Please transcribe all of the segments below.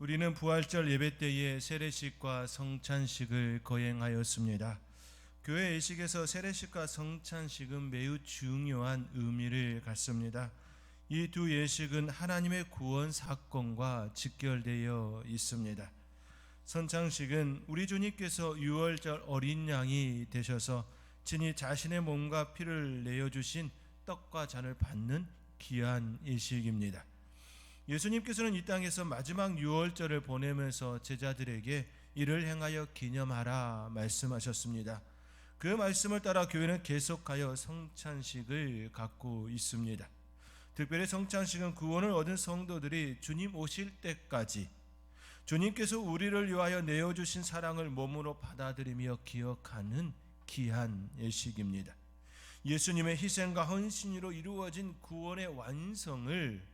우리는 부활절 예배 때에 세례식과 성찬식을 거행하였습니다. 교회 예식에서 세례식과 성찬식은 매우 중요한 의미를 갖습니다. 이 두 예식은 하나님의 구원 사건과 직결되어 있습니다. 성찬식은 우리 주님께서 유월절 어린 양이 되셔서 친히 자신의 몸과 피를 내어주신 떡과 잔을 받는 귀한 예식입니다. 예수님께서는 이 땅에서 마지막 유월절을 보내면서 제자들에게 이를 행하여 기념하라 말씀하셨습니다. 그 말씀을 따라 교회는 계속하여 성찬식을 갖고 있습니다. 특별히 성찬식은 구원을 얻은 성도들이 주님 오실 때까지 주님께서 우리를 위하여 내어주신 사랑을 몸으로 받아들이며 기억하는 귀한 예식입니다. 예수님의 희생과 헌신으로 이루어진 구원의 완성을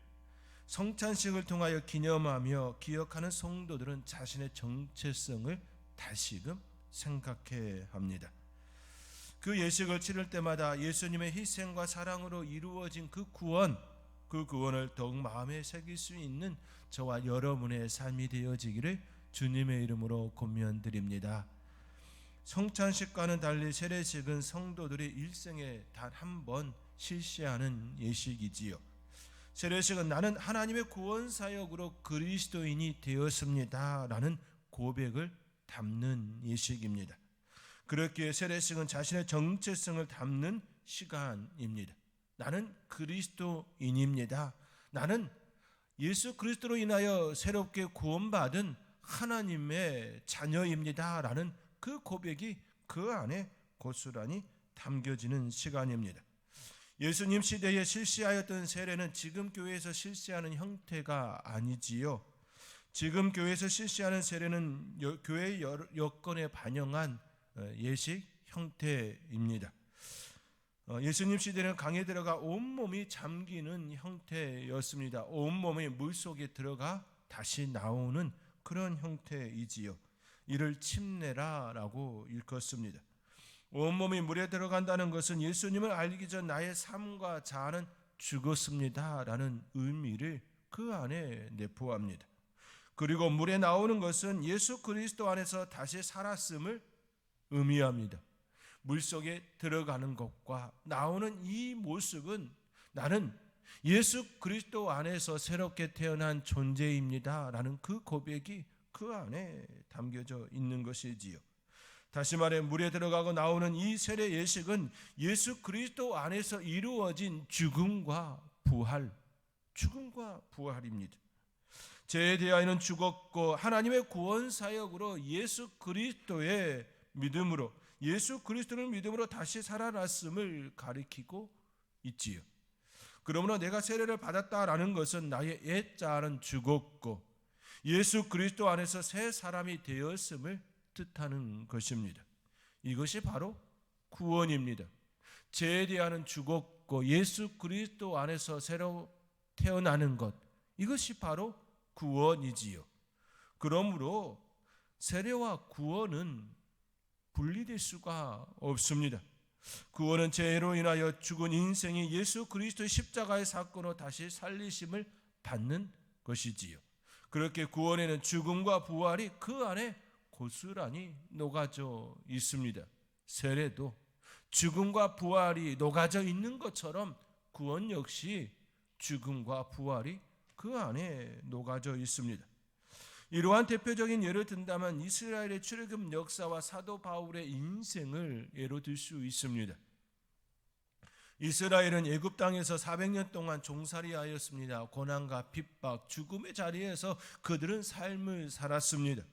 성찬식을 통하여 기념하며 기억하는 성도들은 자신의 정체성을 다시금 생각해야 합니다. 그 예식을 치를 때마다 예수님의 희생과 사랑으로 이루어진 그 구원을 더욱 마음에 새길 수 있는 저와 여러분의 삶이 되어지기를 주님의 이름으로 권면드립니다. 성찬식과는 달리 세례식은 성도들이 일생에 단 한 번 실시하는 예식이지요. 세례식은 나는 하나님의 구원 사역으로 그리스도인이 되었습니다 라는 고백을 담는 예식입니다. 그렇기에 세례식은 자신의 정체성을 담는 시간입니다. 나는 그리스도인입니다. 나는 예수 그리스도로 인하여 새롭게 구원받은 하나님의 자녀입니다 라는 그 고백이 그 안에 고스란히 담겨지는 시간입니다. 예수님 시대에 실시하였던 세례는 지금 교회에서 실시하는 형태가 아니지요. 지금 교회에서 실시하는 세례는 교회의 여건에 반영한 예식 형태입니다. 예수님 시대는 강에 들어가 온몸이 잠기는 형태였습니다. 온몸이 물속에 들어가 다시 나오는 그런 형태이지요. 이를 침례라고 일컫습니다. 온몸이 물에 들어간다는 것은 예수님을 알기 전 나의 삶과 자아는 죽었습니다 라는 의미를 그 안에 내포합니다. 그리고 물에 나오는 것은 예수 그리스도 안에서 다시 살았음을 의미합니다. 물속에 들어가는 것과 나오는 이 모습은 나는 예수 그리스도 안에서 새롭게 태어난 존재입니다 라는 그 고백이 그 안에 담겨져 있는 것이지요. 다시 말해 물에 들어가고 나오는 이 세례 예식은 예수 그리스도 안에서 이루어진 죽음과 부활입니다. 죄에 대하여는 죽었고 하나님의 구원 사역으로 예수 그리스도를 믿음으로 다시 살아났음을 가리키고 있지요. 그러므로 내가 세례를 받았다라는 것은 나의 옛자아는 죽었고 예수 그리스도 안에서 새 사람이 되었음을 뜻하는 것입니다. 이것이 바로 구원입니다. 죄에 대하여는 죽었고 예수 그리스도 안에서 새로 태어나는 것, 이것이 바로 구원이지요. 그러므로 세례와 구원은 분리될 수가 없습니다. 구원은 죄로 인하여 죽은 인생이 예수 그리스도의 십자가의 사건으로 다시 살리심을 받는 것이지요. 그렇게 구원에는 죽음과 부활이 그 안에 고스란히 녹아져 있습니다. 세례도 죽음과 부활이 녹아져 있는 것처럼 구원 역시 죽음과 부활이 그 안에 녹아져 있습니다. 이러한 대표적인 예를 든다면 이스라엘의 출애굽 역사와 사도 바울의 인생을 예로 들 수 있습니다. 이스라엘은 애굽 땅에서 400년 동안 종살이하였습니다. 고난과 핍박, 죽음의 자리에서 그들은 삶을 살았습니다.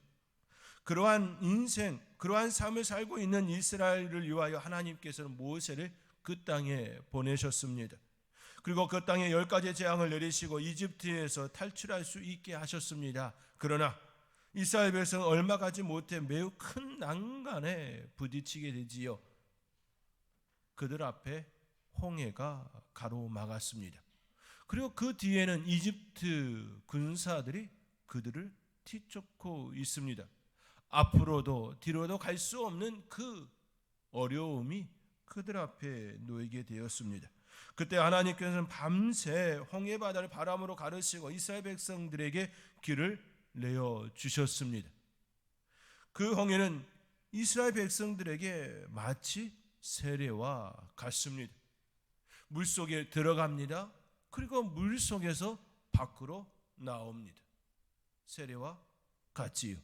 그러한 삶을 살고 있는 이스라엘을 위하여 하나님께서는 모세를 그 땅에 보내셨습니다. 그리고 그 땅에 10가지 재앙을 내리시고 이집트에서 탈출할 수 있게 하셨습니다. 그러나 이스라엘 백성은 얼마 가지 못해 매우 큰 난간에 부딪히게 되지요. 그들 앞에 홍해가 가로막았습니다. 그리고 그 뒤에는 이집트 군사들이 그들을 뒤쫓고 있습니다. 앞으로도 뒤로도 갈 수 없는 그 어려움이 그들 앞에 놓이게 되었습니다. 그때 하나님께서는 밤새 홍해 바다를 바람으로 가르시고 이스라엘 백성들에게 길을 내어 주셨습니다. 그 홍해는 이스라엘 백성들에게 마치 세례와 같습니다. 물속에 들어갑니다. 그리고 물속에서 밖으로 나옵니다. 세례와 같지요.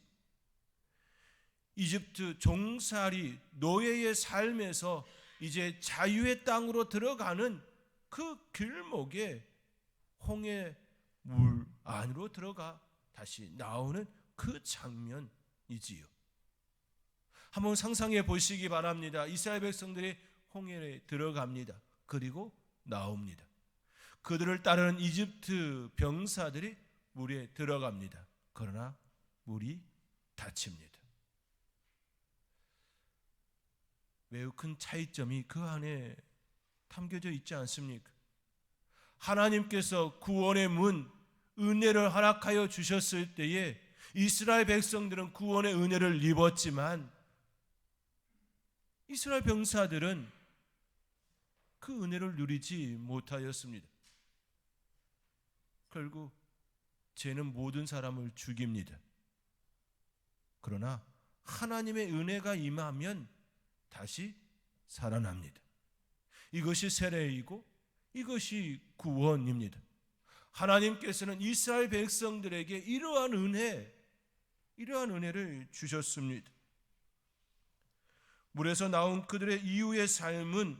이집트 종살이 노예의 삶에서 이제 자유의 땅으로 들어가는 그 길목에 홍해 물 안으로 들어가 다시 나오는 그 장면이지요. 한번 상상해 보시기 바랍니다. 이스라엘 백성들이 홍해에 들어갑니다. 그리고 나옵니다. 그들을 따르는 이집트 병사들이 물에 들어갑니다. 그러나 물이 닫힙니다. 매우 큰 차이점이 그 안에 담겨져 있지 않습니까? 하나님께서 구원의 문, 은혜를 허락하여 주셨을 때에 이스라엘 백성들은 구원의 은혜를 입었지만 이스라엘 병사들은 그 은혜를 누리지 못하였습니다. 결국 죄는 모든 사람을 죽입니다. 그러나 하나님의 은혜가 임하면 다시 살아납니다. 이것이 세례이고 이것이 구원입니다. 하나님께서는 이스라엘 백성들에게 이러한 은혜를 주셨습니다. 물에서 나온 그들의 이후의 삶은,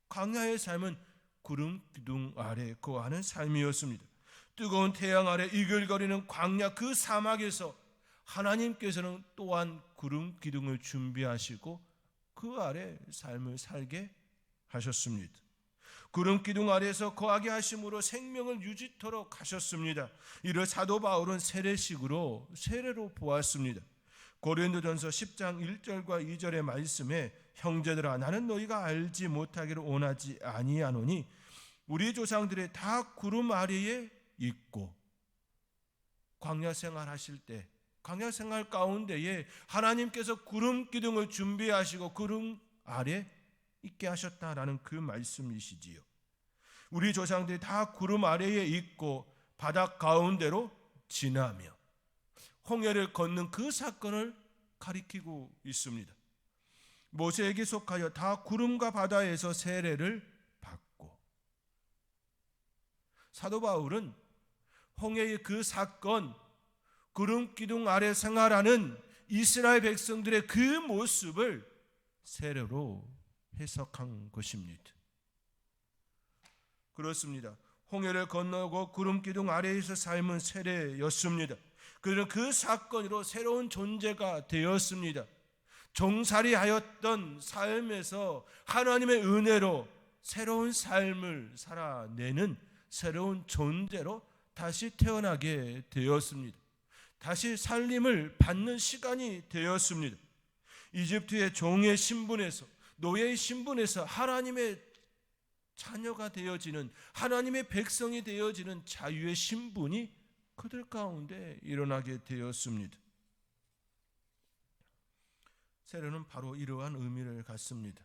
광야의 삶은 구름 기둥 아래 거하는 삶이었습니다. 뜨거운 태양 아래 이글거리는 광야 그 사막에서 하나님께서는 또한 구름 기둥을 준비하시고 그 아래 삶을 살게 하셨습니다. 구름 기둥 아래에서 거하게 하심으로 생명을 유지토록 하셨습니다. 이를 사도 바울은 세례식으로 세례로 보았습니다. 고린도전서 10장 1절과 2절의 말씀에 형제들아 나는 너희가 알지 못하기를 원하지 아니하노니 우리 조상들이 다 구름 아래에 있고, 광야 생활하실 때 광야 생활 가운데에 하나님께서 구름 기둥을 준비하시고 구름 아래 있게 하셨다라는 그 말씀이시지요. 우리 조상들이 다 구름 아래에 있고 바닥 가운데로 지나며 홍해를 걷는 그 사건을 가리키고 있습니다. 모세에게 속하여 다 구름과 바다에서 세례를 받고, 사도 바울은 홍해의 그 사건, 구름 기둥 아래 생활하는 이스라엘 백성들의 그 모습을 세례로 해석한 것입니다. 그렇습니다. 홍해를 건너고 구름 기둥 아래에서 삶은 세례였습니다. 그들은 그 사건으로 새로운 존재가 되었습니다. 종살이하였던 삶에서 하나님의 은혜로 새로운 삶을 살아내는 새로운 존재로 다시 태어나게 되었습니다. 다시 살림을 받는 시간이 되었습니다. 이집트의 종의 신분에서, 노예의 신분에서 하나님의 자녀가 되어지는, 하나님의 백성이 되어지는 자유의 신분이 그들 가운데 일어나게 되었습니다. 세례는 바로 이러한 의미를 갖습니다.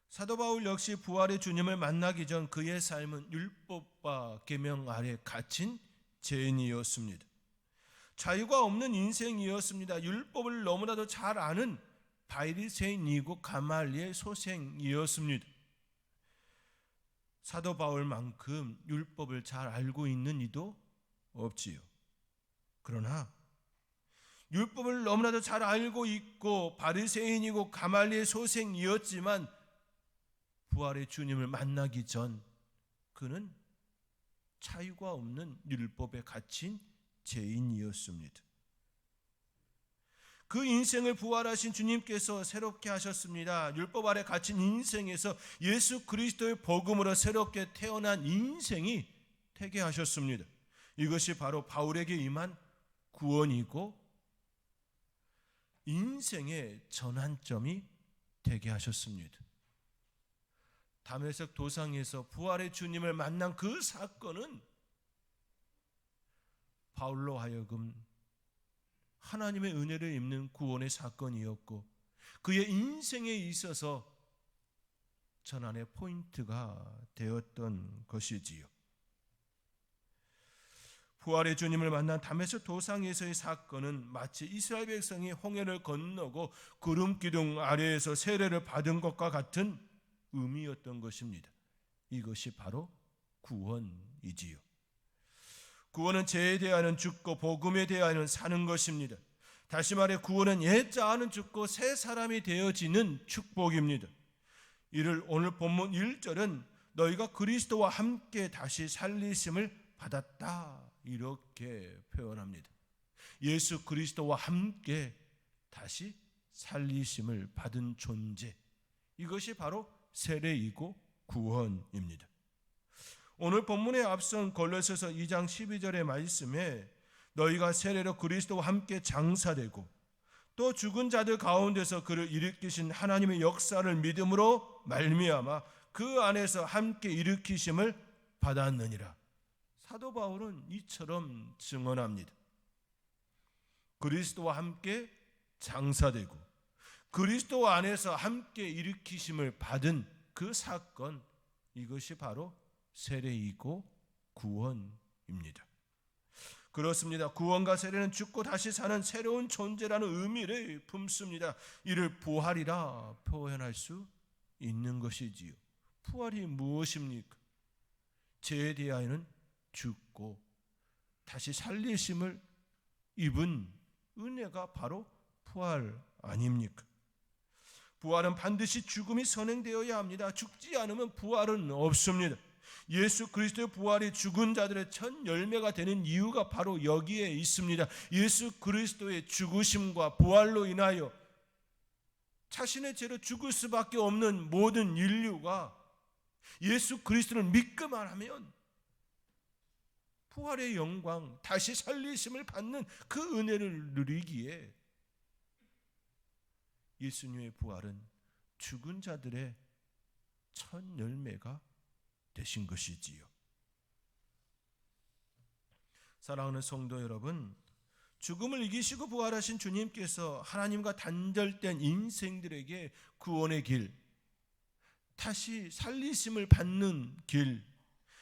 사도 바울 역시 부활의 주님을 만나기 전 그의 삶은 율법과 계명 아래 갇힌 죄인이었습니다. 자유가 없는 인생이었습니다. 율법을 너무나도 잘 아는 바리새인이고 가말리엘 소생이었습니다. 사도 바울만큼 율법을 잘 알고 있는 이도 없지요. 그러나 율법을 너무나도 잘 알고 있고 바리새인이고 가말리엘 소생이었지만 부활의 주님을 만나기 전 그는 자유가 없는 율법에 갇힌 죄인이었습니다. 그 인생을 부활하신 주님께서 새롭게 하셨습니다. 율법 아래 갇힌 인생에서 예수 그리스도의 복음으로 새롭게 태어난 인생이 되게 하셨습니다. 이것이 바로 바울에게 임한 구원이고 인생의 전환점이 되게 하셨습니다. 다메섹 도상에서 부활의 주님을 만난 그 사건은 바울로 하여금 하나님의 은혜를 입는 구원의 사건이었고 그의 인생에 있어서 전환의 포인트가 되었던 것이지요. 부활의 주님을 만난 다메섹 도상에서의 사건은 마치 이스라엘 백성이 홍해를 건너고 구름 기둥 아래에서 세례를 받은 것과 같은 의미였던 것입니다. 이것이 바로 구원이지요. 구원은 죄에 대하여는 죽고 복음에 대하여는 사는 것입니다. 다시 말해 구원은 옛자아는 죽고 새 사람이 되어지는 축복입니다. 이를 오늘 본문 1절은 너희가 그리스도와 함께 다시 살리심을 받았다 이렇게 표현합니다. 예수 그리스도와 함께 다시 살리심을 받은 존재, 이것이 바로 세례이고 구원입니다. 오늘 본문에 앞선 골로새서 2장 12절의 말씀에 너희가 세례로 그리스도와 함께 장사되고 또 죽은 자들 가운데서 그를 일으키신 하나님의 역사를 믿음으로 말미암아 그 안에서 함께 일으키심을 받았느니라. 사도 바울은 이처럼 증언합니다. 그리스도와 함께 장사되고 그리스도 안에서 함께 일으키심을 받은 그 사건, 이것이 바로 세례이고 구원입니다. 그렇습니다. 구원과 세례는 죽고 다시 사는 새로운 존재라는 의미를 품습니다. 이를 부활이라 표현할 수 있는 것이지요. 부활이 무엇입니까? 죄에 대하여는 죽고 다시 살리심을 입은 은혜가 바로 부활 아닙니까? 부활은 반드시 죽음이 선행되어야 합니다. 죽지 않으면 부활은 없습니다. 예수 그리스도의 부활이 죽은 자들의 첫 열매가 되는 이유가 바로 여기에 있습니다. 예수 그리스도의 죽으심과 부활로 인하여 자신의 죄로 죽을 수밖에 없는 모든 인류가 예수 그리스도를 믿기만 하면 부활의 영광, 다시 살리심을 받는 그 은혜를 누리기에 예수님의 부활은 죽은 자들의 첫 열매가 되신 것이지요. 사랑하는 성도 여러분, 죽음을 이기시고 부활하신 주님께서 하나님과 단절된 인생들에게 구원의 길, 다시 살리심을 받는 길,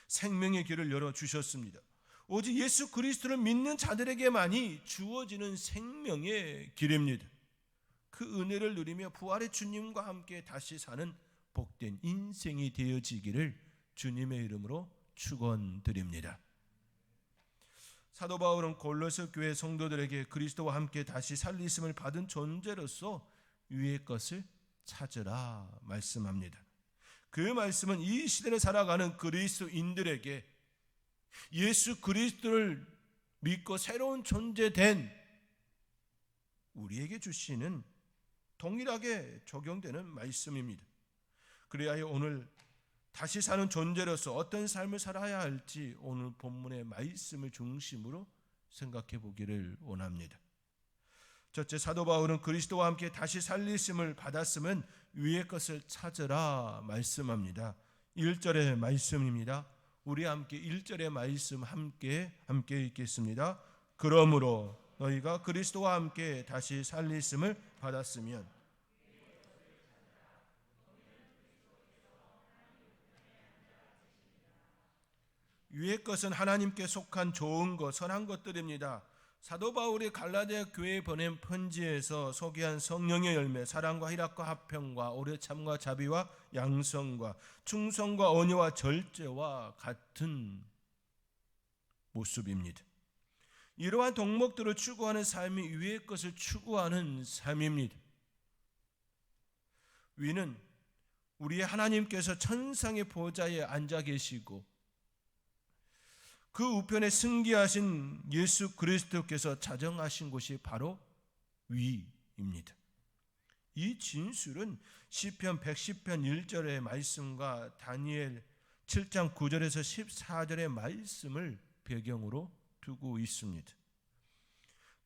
생명의 길을 열어주셨습니다. 오직 예수 그리스도를 믿는 자들에게만이 주어지는 생명의 길입니다. 그 은혜를 누리며 부활의 주님과 함께 다시 사는 복된 인생이 되어지기를 주님의 이름으로 축원드립니다. 사도 바울은 골로새 교회 성도들에게 그리스도와 함께 다시 살리심을 받은 존재로서 위의 것을 찾으라 말씀합니다. 그 말씀은 이 시대를 살아가는 그리스도인들에게 예수 그리스도를 믿고 새로운 존재된 우리에게 주시는 동일하게 적용되는 말씀입니다. 그래야 오늘 다시 사는 존재로서 어떤 삶을 살아야 할지 오늘 본문의 말씀을 중심으로 생각해 보기를 원합니다. 첫째, 사도 바울은 그리스도와 함께 다시 살리심을 받았으면 위의 것을 찾으라 말씀합니다. 1절의 말씀입니다. 우리 함께 1절의 말씀 함께 읽겠습니다. 그러므로 너희가 그리스도와 함께 다시 살리심을 받았으면 위의 것은 하나님께 속한 좋은 것, 선한 것들입니다. 사도 바울이 갈라디아 교회에 보낸 편지에서 소개한 성령의 열매, 사랑과 희락과 화평과 오래 참과 자비와 양성과 충성과 온유와 절제와 같은 모습입니다. 이러한 덕목들을 추구하는 삶이 위의 것을 추구하는 삶입니다. 위는 우리의 하나님께서 천상의 보좌에 앉아 계시고 그 우편에 승기하신 예수 그리스도께서 자정하신 곳이 바로 위입니다. 이 진술은 시편 110편 1절의 말씀과 다니엘 7장 9절에서 14절의 말씀을 배경으로 두고 있습니다.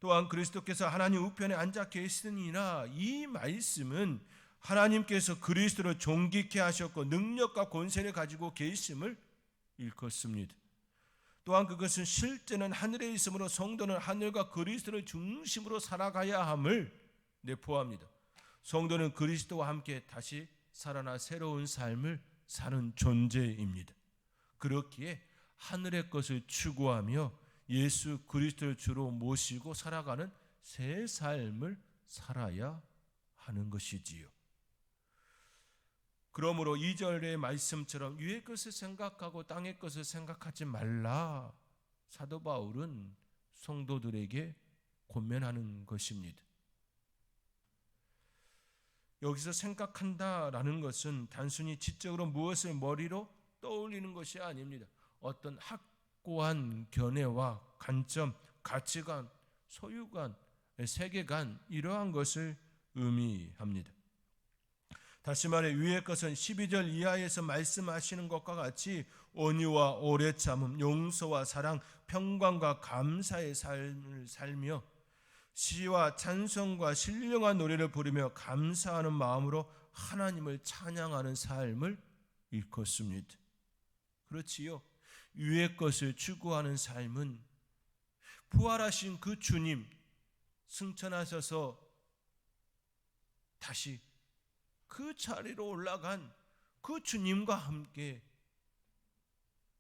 또한 그리스도께서 하나님 우편에 앉아 계시니라, 이 말씀은 하나님께서 그리스도를 존귀케 하셨고 능력과 권세를 가지고 계심을 일컫습니다. 또한 그것은 실제는 하늘에 있으므로 성도는 하늘과 그리스도를 중심으로 살아가야 함을 내포합니다. 성도는 그리스도와 함께 다시 살아나 새로운 삶을 사는 존재입니다. 그렇기에 하늘의 것을 추구하며 예수 그리스도를 주로 모시고 살아가는 새 삶을 살아야 하는 것이지요. 그러므로 2절의 말씀처럼 위의 것을 생각하고 땅의 것을 생각하지 말라, 사도 바울은 성도들에게 권면하는 것입니다. 여기서 생각한다라는 것은 단순히 지적으로 무엇을 머리로 떠올리는 것이 아닙니다. 어떤 확고한 견해와 관점, 가치관, 소유관, 세계관, 이러한 것을 의미합니다. 다시 말해 위의 것은 12절 이하에서 말씀하시는 것과 같이 온유와 오래 참음, 용서와 사랑, 평강과 감사의 삶을 살며 시와 찬송과 신령한 노래를 부르며 감사하는 마음으로 하나님을 찬양하는 삶을 일컫습니다. 그렇지요. 위의 것을 추구하는 삶은 부활하신 그 주님 승천하셔서 다시 그 자리로 올라간 그 주님과 함께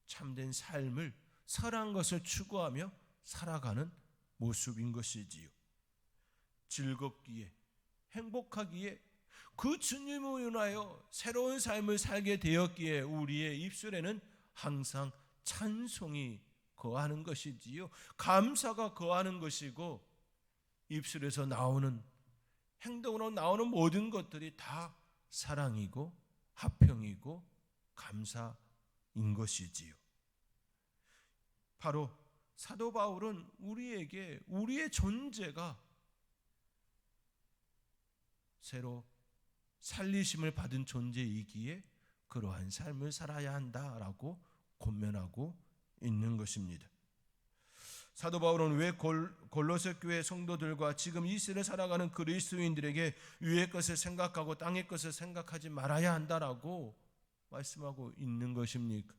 참된 삶을, 선한 것을 추구하며 살아가는 모습인 것이지요. 즐겁기에, 행복하기에, 그 주님을 인하여 새로운 삶을 살게 되었기에 우리의 입술에는 항상 찬송이 거하는 것이지요. 감사가 거하는 것이고, 입술에서 나오는, 행동으로 나오는 모든 것들이 다 사랑이고 화평이고 감사인 것이지요. 바로 사도 바울은 우리에게 우리의 존재가 새로 살리심을 받은 존재이기에 그러한 삶을 살아야 한다라고 권면하고 있는 것입니다. 사도 바울은 왜 골로새 교회 성도들과 지금 이 시대를 살아가는 그리스도인들에게 위의 것을 생각하고 땅의 것을 생각하지 말아야 한다라고 말씀하고 있는 것입니까?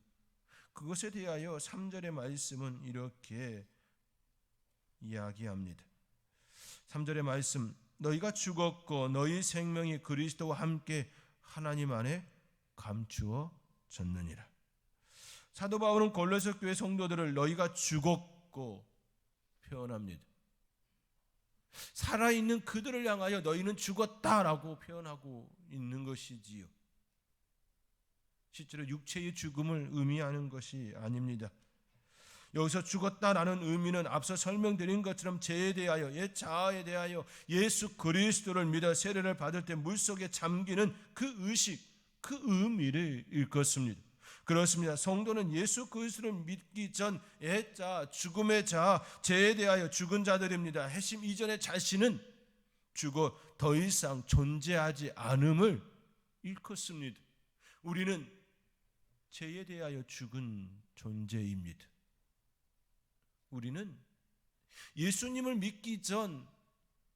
그것에 대하여 3절의 말씀은 이렇게 이야기합니다. 3절의 말씀, 너희가 죽었고 너희 생명이 그리스도와 함께 하나님 안에 감추어졌느니라. 사도 바울은 골로새 교회 성도들을 너희가 죽었고 표현합니다. 살아있는 그들을 향하여 너희는 죽었다라고 표현하고 있는 것이지요. 실제로 육체의 죽음을 의미하는 것이 아닙니다. 여기서 죽었다라는 의미는 앞서 설명드린 것처럼 죄에 대하여, 옛 자아에 대하여 예수 그리스도를 믿어 세례를 받을 때 물속에 잠기는 그 의식, 그 의미를 일컫습니다. 그렇습니다. 성도는 예수 그리스도를 믿기 전 옛 자, 죽음의 자, 죄에 대하여 죽은 자들입니다. 해심 이전의 자신은 죽어 더 이상 존재하지 않음을 일컫습니다. 우리는 죄에 대하여 죽은 존재입니다. 우리는 예수님을 믿기 전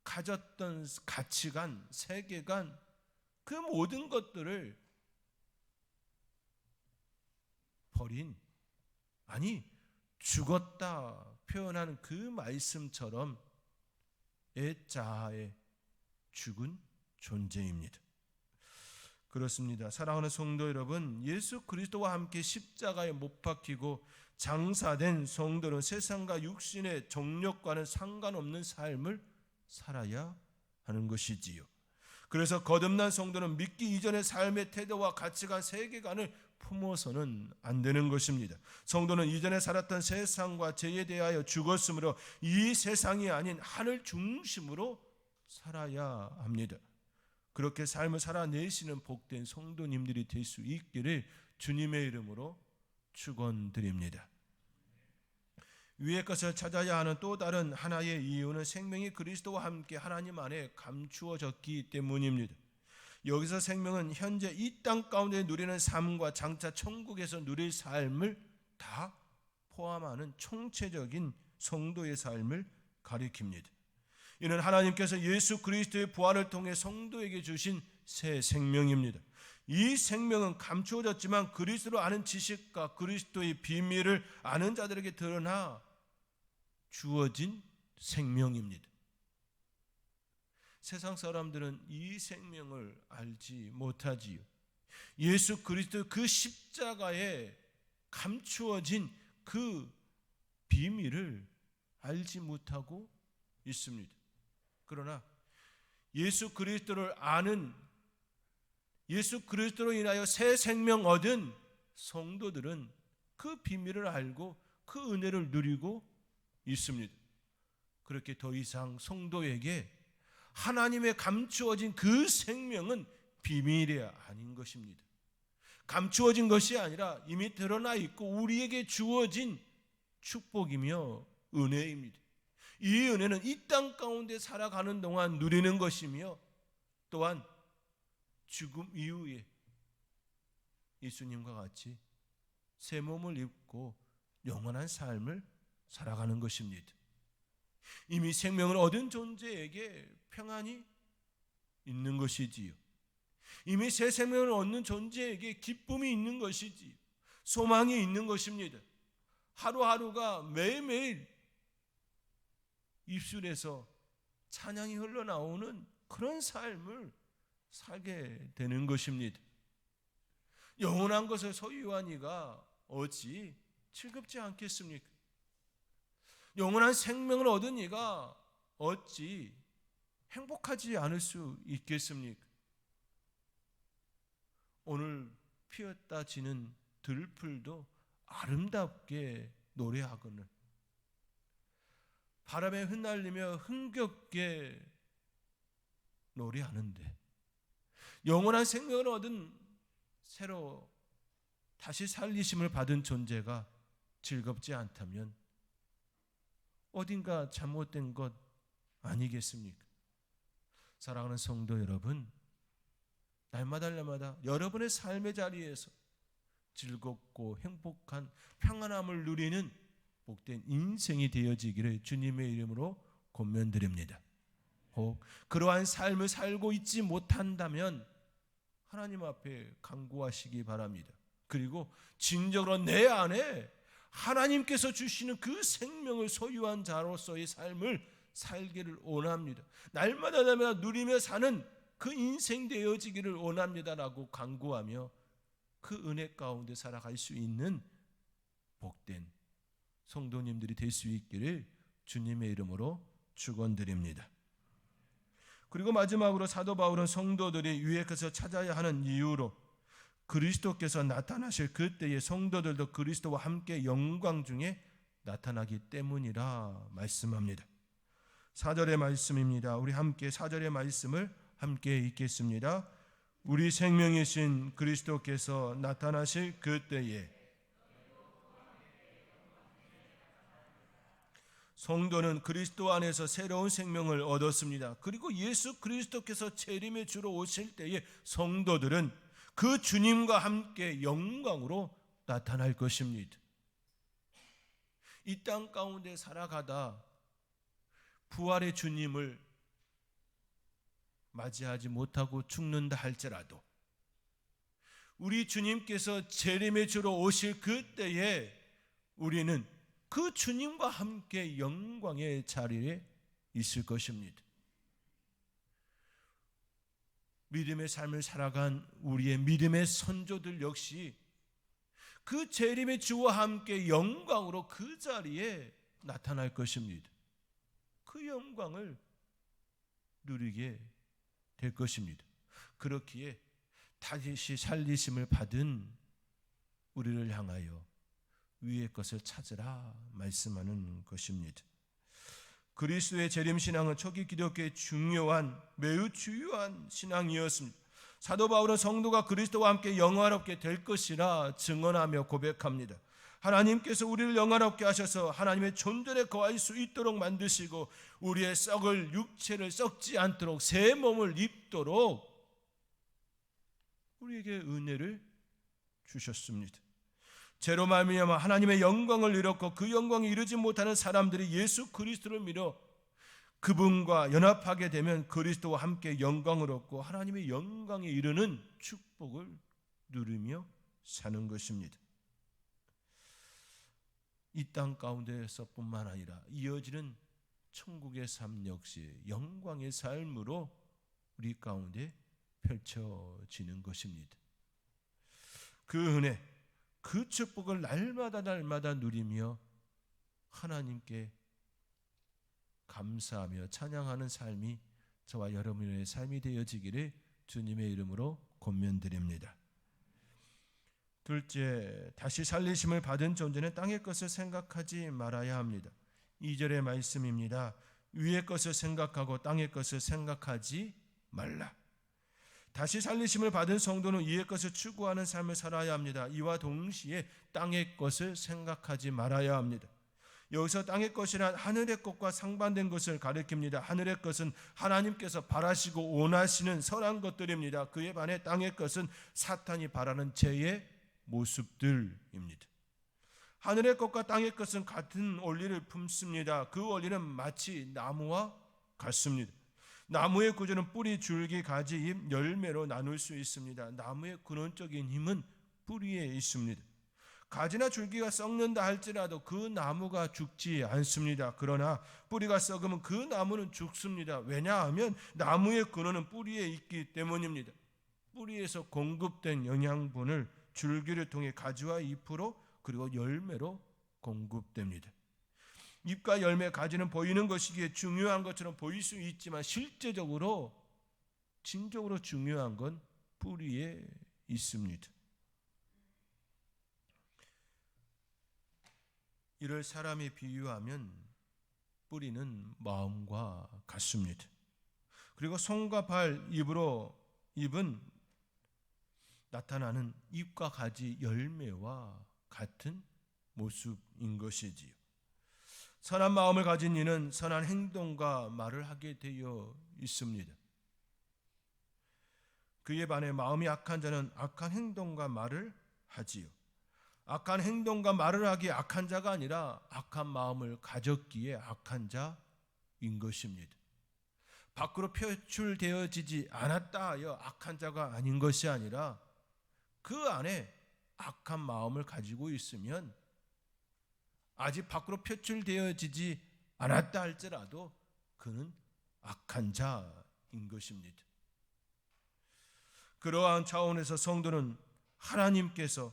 가졌던 가치관, 세계관, 그 모든 것들을 버린, 아니 죽었다 표현하는 그 말씀처럼 옛 자아에 죽은 존재입니다. 그렇습니다. 사랑하는 성도 여러분, 예수 그리스도와 함께 십자가에 못 박히고 장사된 성도는 세상과 육신의 정욕과는 상관없는 삶을 살아야 하는 것이지요. 그래서 거듭난 성도는 믿기 이전의 삶의 태도와 가치관, 세계관을 품어서는 안 되는 것입니다. 성도는 이전에 살았던 세상과 죄에 대하여 죽었으므로 이 세상이 아닌 하늘 중심으로 살아야 합니다. 그렇게 삶을 살아내시는 복된 성도님들이 될 수 있기를 주님의 이름으로 축원드립니다. 위의 것을 찾아야 하는 또 다른 하나의 이유는 생명이 그리스도와 함께 하나님 안에 감추어졌기 때문입니다. 여기서 생명은 현재 이 땅 가운데 누리는 삶과 장차 천국에서 누릴 삶을 다 포함하는 총체적인 성도의 삶을 가리킵니다. 이는 하나님께서 예수 그리스도의 부활을 통해 성도에게 주신 새 생명입니다. 이 생명은 감추어졌지만 그리스도를 아는 지식과 그리스도의 비밀을 아는 자들에게 드러나 주어진 생명입니다. 세상 사람들은 이 생명을 알지 못하지요. 예수 그리스도 그 십자가에 감추어진 그 비밀을 알지 못하고 있습니다. 그러나 예수 그리스도를 아는, 예수 그리스도로 인하여 새 생명 얻은 성도들은 그 비밀을 알고 그 은혜를 누리고 있습니다. 그렇게 더 이상 성도에게 하나님의 감추어진 그 생명은 비밀이 아닌 것입니다. 감추어진 것이 아니라 이미 드러나 있고 우리에게 주어진 축복이며 은혜입니다. 이 은혜는 이 땅 가운데 살아가는 동안 누리는 것이며, 또한 죽음 이후에 예수님과 같이 새 몸을 입고 영원한 삶을 살아가는 것입니다. 이미 생명을 얻은 존재에게 평안이 있는 것이지요. 이미 새 생명을 얻는 존재에게 기쁨이 있는 것이지요. 소망이 있는 것입니다. 하루하루가 매일매일 입술에서 찬양이 흘러나오는 그런 삶을 살게 되는 것입니다. 영원한 것을 소유한 이가 어찌 즐겁지 않겠습니까? 영원한 생명을 얻은 이가 어찌 행복하지 않을 수 있겠습니까? 오늘 피었다 지는 들풀도 아름답게 노래하거늘 바람에 흩날리며 흥겹게 노래하는데, 영원한 생명을 얻은 새로 다시 살리심을 받은 존재가 즐겁지 않다면 어딘가 잘못된 것 아니겠습니까? 사랑하는 성도 여러분, 날마다 여러분의 삶의 자리에서 즐겁고 행복한 평안함을 누리는 복된 인생이 되어지기를 주님의 이름으로 권면드립니다. 혹 그러한 삶을 살고 있지 못한다면 하나님 앞에 간구하시기 바랍니다. 그리고 진정으로 내 안에 하나님께서 주시는 그 생명을 소유한 자로서의 삶을 살기를 원합니다. 날마다 누리며 사는 그 인생 되어지기를 원합니다라고 간구하며 그 은혜 가운데 살아갈 수 있는 복된 성도님들이 될 수 있기를 주님의 이름으로 축원드립니다. 그리고 마지막으로 사도 바울은 성도들이 유익해서 찾아야 하는 이유로 그리스도께서 나타나실 그때의 성도들도 그리스도와 함께 영광 중에 나타나기 때문이라 말씀합니다. 4절의 말씀입니다. 우리 함께 4절의 말씀을 함께 읽겠습니다. 우리 생명이신 그리스도께서 나타나실 그때에 성도는 그리스도 안에서 새로운 생명을 얻었습니다. 그리고 예수 그리스도께서 재림의 주로 오실 때에 성도들은 그 주님과 함께 영광으로 나타날 것입니다. 이 땅 가운데 살아가다 부활의 주님을 맞이하지 못하고 죽는다 할지라도 우리 주님께서 재림의 주로 오실 그때에 우리는 그 주님과 함께 영광의 자리에 있을 것입니다. 믿음의 삶을 살아간 우리의 믿음의 선조들 역시 그 재림의 주와 함께 영광으로 그 자리에 나타날 것입니다. 그 영광을 누리게 될 것입니다. 그렇기에 다시 살리심을 받은 우리를 향하여 위의 것을 찾으라 말씀하는 것입니다. 그리스도의 재림신앙은 초기 기독교의 중요한 매우 주요한 신앙이었습니다. 사도 바울은 성도가 그리스도와 함께 영화롭게 될 것이라 증언하며 고백합니다. 하나님께서 우리를 영화롭게 하셔서 하나님의 존전에 거할 수 있도록 만드시고 우리의 썩을 육체를 썩지 않도록 새 몸을 입도록 우리에게 은혜를 주셨습니다. 죄로 말미암아 하나님의 영광을 잃었고 그 영광이 이루지 못하는 사람들이 예수 그리스도를 믿어 그분과 연합하게 되면 그리스도와 함께 영광을 얻고 하나님의 영광에 이르는 축복을 누리며 사는 것입니다. 이 땅 가운데서뿐만 아니라 이어지는 천국의 삶 역시 영광의 삶으로 우리 가운데 펼쳐지는 것입니다. 그 은혜, 그 축복을 날마다 누리며 하나님께 감사하며 찬양하는 삶이 저와 여러분의 삶이 되어지기를 주님의 이름으로 권면드립니다. 둘째, 다시 살리심을 받은 존재는 땅의 것을 생각하지 말아야 합니다. 2절의 말씀입니다. 위의 것을 생각하고 땅의 것을 생각하지 말라. 다시 살리심을 받은 성도는 위의 것을 추구하는 삶을 살아야 합니다. 이와 동시에 땅의 것을 생각하지 말아야 합니다. 여기서 땅의 것이란 하늘의 것과 상반된 것을 가리킵니다. 하늘의 것은 하나님께서 바라시고 원하시는 선한 것들입니다. 그에 반해 땅의 것은 사탄이 바라는 죄의 모습들입니다. 하늘의 것과 땅의 것은 같은 원리를 품습니다. 그 원리는 마치 나무와 같습니다. 나무의 구조는 뿌리, 줄기, 가지, 잎, 열매로 나눌 수 있습니다. 나무의 근원적인 힘은 뿌리에 있습니다. 가지나 줄기가 썩는다 할지라도 그 나무가 죽지 않습니다. 그러나 뿌리가 썩으면 그 나무는 죽습니다. 왜냐하면 나무의 근원은 뿌리에 있기 때문입니다. 뿌리에서 공급된 영양분을 줄기를 통해 가지와 잎으로 그리고 열매로 공급됩니다. 잎과 열매, 가지는 보이는 것이기에 중요한 것처럼 보일 수 있지만 실제적으로 진정으로 중요한 건 뿌리에 있습니다. 이를 사람에 비유하면 뿌리는 마음과 같습니다. 그리고 손과 발, 입은 나타나는 잎과 가지, 열매와 같은 모습인 것이지요. 선한 마음을 가진 이는 선한 행동과 말을 하게 되어 있습니다. 그에 반해 마음이 악한 자는 악한 행동과 말을 하지요. 악한 행동과 말을 하기에 악한 자가 아니라 악한 마음을 가졌기에 악한 자인 것입니다. 밖으로 표출되어지지 않았다 하여 악한 자가 아닌 것이 아니라 그 안에 악한 마음을 가지고 있으면 아직 밖으로 표출되어지지 않았다 할지라도 그는 악한 자인 것입니다. 그러한 차원에서 성도는 하나님께서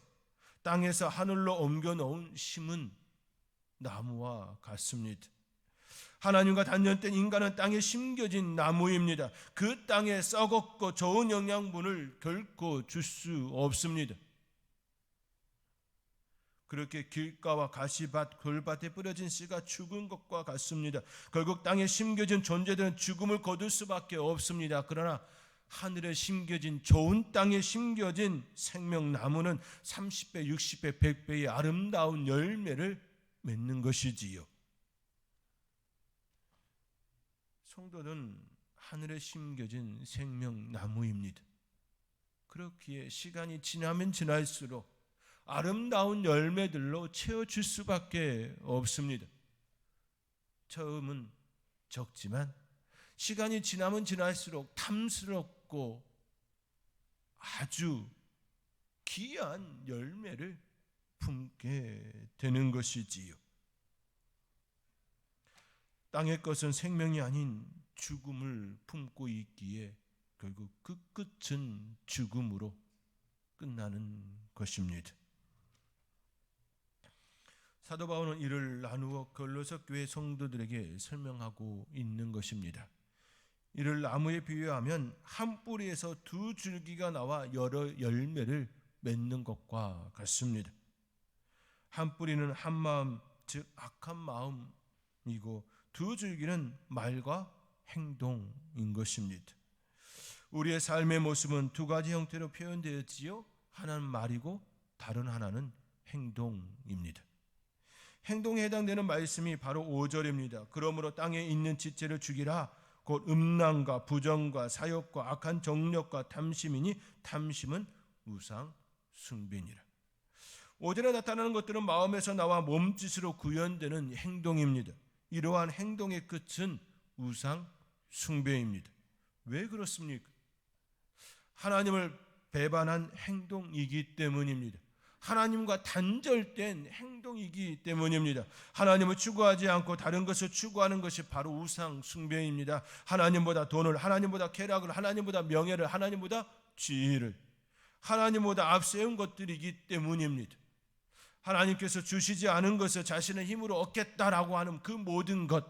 땅에서 하늘로 옮겨놓은 심은 나무와 같습니다. 하나님과 단련된 인간은 땅에 심겨진 나무입니다. 그 땅에 썩었고 좋은 영양분을 결코 줄 수 없습니다. 그렇게 길가와 가시밭, 돌밭에 뿌려진 씨가 죽은 것과 같습니다. 결국 땅에 심겨진 존재들은 죽음을 거둘 수밖에 없습니다. 그러나 하늘에 심겨진, 좋은 땅에 심겨진 생명나무는 30배, 60배, 100배의 아름다운 열매를 맺는 것이지요. 성도는 하늘에 심겨진 생명나무입니다. 그렇기에 시간이 지나면 지날수록 아름다운 열매들로 채워줄 수밖에 없습니다. 처음은 적지만 시간이 지나면 지날수록 탐스럽고 아주 귀한 열매를 품게 되는 것이지요. 땅의 것은 생명이 아닌 죽음을 품고 있기에 결국 그 끝은 죽음으로 끝나는 것입니다. 사도 바울은 이를 나누어 골로새 교회 성도들에게 설명하고 있는 것입니다. 이를 나무에 비유하면 한 뿌리에서 두 줄기가 나와 여러 열매를 맺는 것과 같습니다. 한 뿌리는 한 마음, 즉 악한 마음이고 두 줄기는 말과 행동인 것입니다. 우리의 삶의 모습은 두 가지 형태로 표현되었지요. 하나는 말이고 다른 하나는 행동입니다. 행동에 해당되는 말씀이 바로 5절입니다. 그러므로 땅에 있는 지체를 죽이라. 곧 음란과 부정과 사욕과 악한 정력과 탐심이니 탐심은 우상 숭배니라. 5절에 나타나는 것들은 마음에서 나와 몸짓으로 구현되는 행동입니다. 이러한 행동의 끝은 우상 숭배입니다. 왜 그렇습니까? 하나님을 배반한 행동이기 때문입니다. 하나님과 단절된 행동이기 때문입니다. 하나님을 추구하지 않고 다른 것을 추구하는 것이 바로 우상 숭배입니다. 하나님보다 돈을, 하나님보다 쾌락을, 하나님보다 명예를, 하나님보다 지위를, 하나님보다 앞세운 것들이기 때문입니다. 하나님께서 주시지 않은 것을 자신의 힘으로 얻겠다라고 하는 그 모든 것,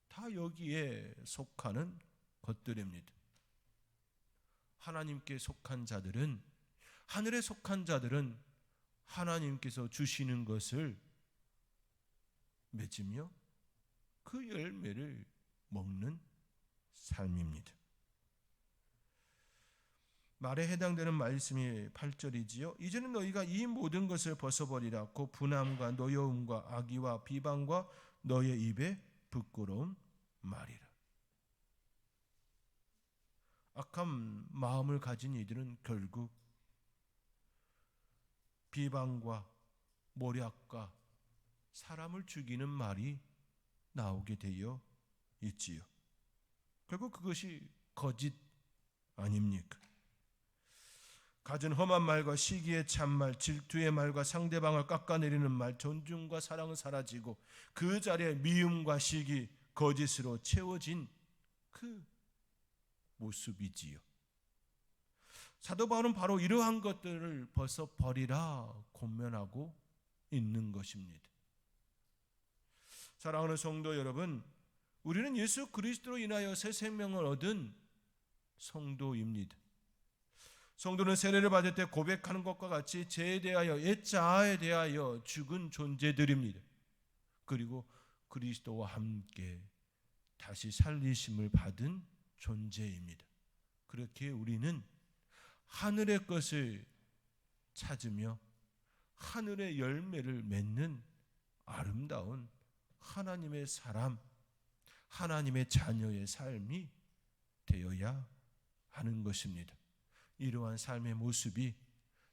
다 여기에 속하는 것들입니다. 하나님께 속한 자들은, 하늘에 속한 자들은 하나님께서 주시는 것을 맺으며 그 열매를 먹는 삶입니다. 말에 해당되는 말씀이 8절이지요. 이제는 너희가 이 모든 것을 벗어버리라. 곧 분함과 노여움과 악의와 비방과 너의 입에 부끄러운 말이라. 악한 마음을 가진 이들은 결국 비방과 모략과 사람을 죽이는 말이 나오게 되어 있지요. 결국 그것이 거짓 아닙니까? 갖은 험한 말과 시기의 참말, 질투의 말과 상대방을 깎아내리는 말, 존중과 사랑은 사라지고 그 자리에 미움과 시기, 거짓으로 채워진 그 모습이지요. 사도 바울은 바로 이러한 것들을 벗어버리라 권면하고 있는 것입니다. 사랑하는 성도 여러분, 우리는 예수 그리스도로 인하여 새 생명을 얻은 성도입니다. 성도는 세례를 받을 때 고백하는 것과 같이 죄에 대하여, 옛자아에 대하여 죽은 존재들입니다. 그리고 그리스도와 함께 다시 살리심을 받은 존재입니다. 그렇게 우리는 하늘의 것을 찾으며 하늘의 열매를 맺는 아름다운 하나님의 사람, 하나님의 자녀의 삶이 되어야 하는 것입니다. 이러한 삶의 모습이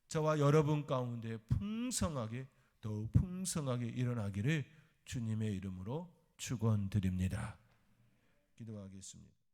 저와 여러분 가운데 풍성하게, 더욱 풍성하게 일어나기를 주님의 이름으로 축원드립니다. 기도하겠습니다.